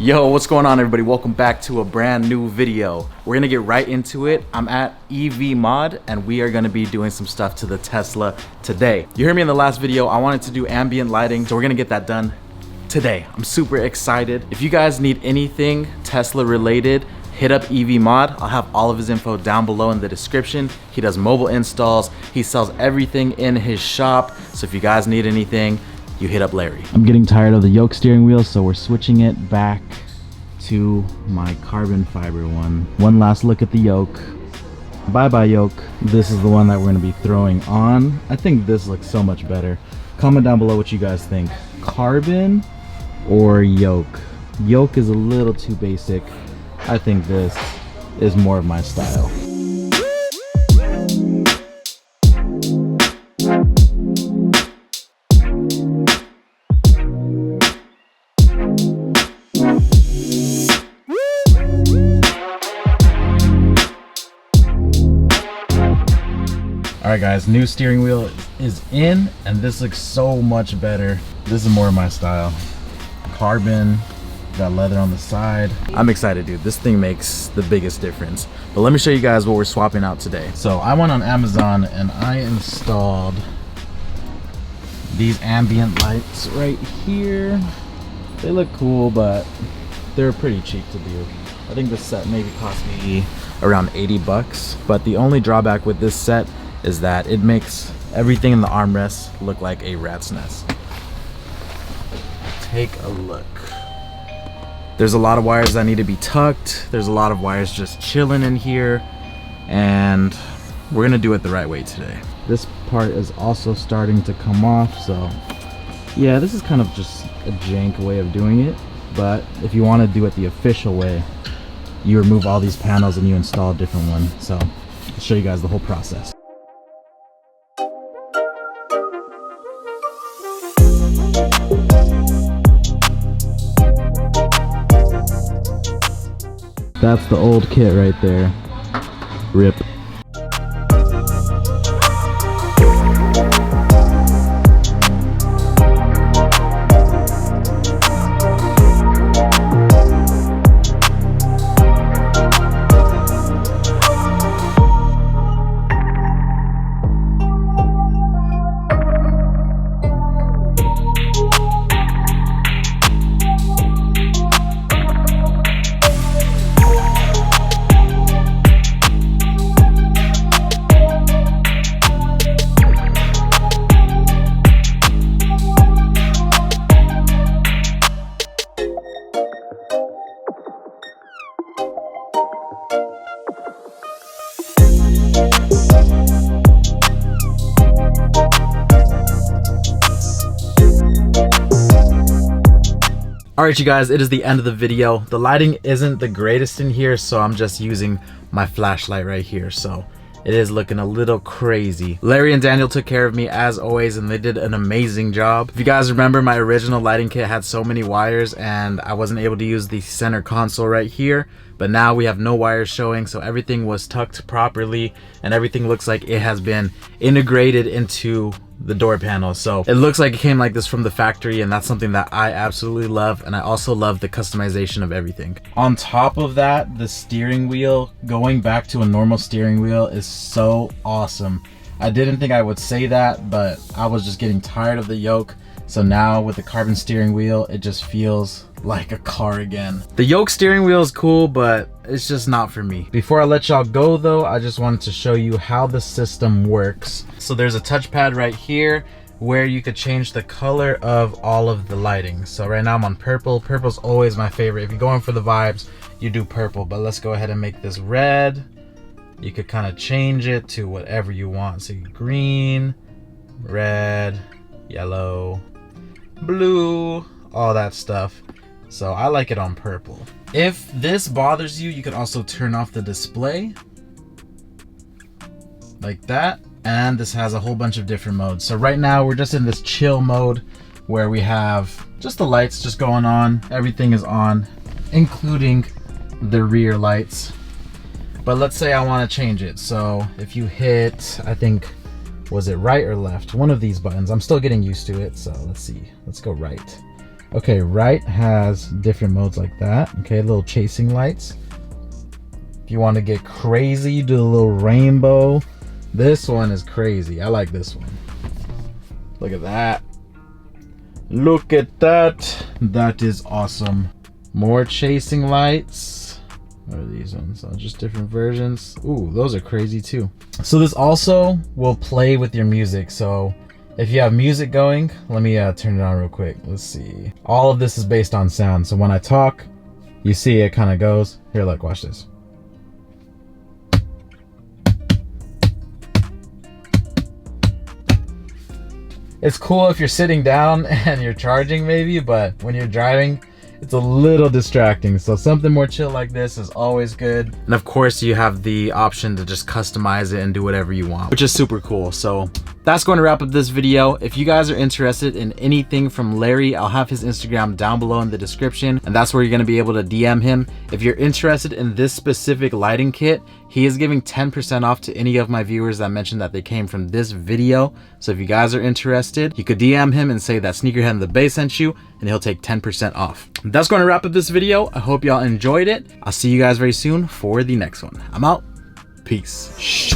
Yo, what's going on, everybody? Welcome back to a brand new video. We're gonna get right into it. I'm at EV Mod and we are gonna be doing some stuff to the Tesla today. You heard me in the last video, I wanted to do ambient lighting, so we're gonna get that done today. I'm super excited. If you guys need anything Tesla related, hit up EV Mod. I'll have all of his info down below in the description. He does mobile installs. He sells everything in his shop. So if you guys need anything, you hit up Larry. I'm getting tired of the yoke steering wheel, so we're switching it back to my carbon fiber one. One last look at the yoke. Bye-bye yoke. This is the one that we're gonna be throwing on. I think this looks so much better. Comment down below what you guys think. Carbon or yoke? Yoke is a little too basic. I think this is more of my style. Alright guys, new steering wheel is in and this looks so much better. This is more of my style. Carbon, got leather on the side. I'm excited, dude. This thing makes the biggest difference. But let me show you guys what we're swapping out today. So I went on Amazon and I installed these ambient lights right here. They look cool, but they're pretty cheap to do. I think this set maybe cost me around 80 bucks. But the only drawback with this set is that it makes everything in the armrest look like a rat's nest. Take a look. There's a lot of wires that need to be tucked. There's a lot of wires just chilling in here, and we're gonna do it the right way today. This part is also starting to come off, so yeah, this is kind of just a jank way of doing it, but if you want to do it the official way, you remove all these panels and you install a different one. So I'll show you guys the whole process. That's the old kit right there. RIP. Alright you guys, it is the end of the video. The lighting isn't the greatest in here, so I'm just using my flashlight right here. So it is looking a little crazy. Larry and Daniel took care of me as always, and they did an amazing job. If you guys remember, my original lighting kit had so many wires and I wasn't able to use the center console right here. But now we have no wires showing, so everything was tucked properly and everything looks like it has been integrated into the door panel. So it looks like it came like this from the factory, and that's something that I absolutely love. And I also love the customization of everything. On top of that, the steering wheel, going back to a normal steering wheel, is so awesome. I didn't think I would say that, but I was just getting tired of the yoke. So now with the carbon steering wheel, it just feels like a car again. The yoke steering wheel is cool, but it's just not for me. Before I let y'all go though, I just wanted to show you how the system works. So there's a touchpad right here where you could change the color of all of the lighting. So right now I'm on purple. Purple's always my favorite. If you're going for the vibes, you do purple, but let's go ahead and make this red. You could kind of change it to whatever you want. So green, red, yellow, blue, all that stuff. So I like it on purple. If this bothers you, you can also turn off the display like that. And this has a whole bunch of different modes. So right now we're just in this chill mode where we have just the lights just going on. Everything is on, including the rear lights. But let's say I want to change it. So if you hit, I think, was it right or left? One of these buttons. I'm still getting used to it. So let's see. Let's go right. Okay, right has different modes like that. Okay, little chasing lights. If you want to get crazy, do a little rainbow. This one is crazy. I like this one. Look at that. Look at that. That is awesome. More chasing lights. What are these ones? Oh, just different versions. Ooh, those are crazy too. So this also will play with your music. So if you have music going, let me turn it on real quick. Let's see. All of this is based on sound. So when I talk, you see it kind of goes. Here, look, watch this. It's cool if you're sitting down and you're charging maybe, but when you're driving, it's a little distracting. So something more chill like this is always good. And of course you have the option to just customize it and do whatever you want, which is super cool. So that's going to wrap up this video. If you guys are interested in anything from Larry, I'll have his Instagram down below in the description, and that's where you're going to be able to DM him. If you're interested in this specific lighting kit, he is giving 10% off to any of my viewers that mentioned that they came from this video. So if you guys are interested, you could DM him and say that Sneakerhead and the Bay sent you, and he'll take 10% off. That's going to wrap up this video. I hope y'all enjoyed it. I'll see you guys very soon for the next one. I'm out. Peace.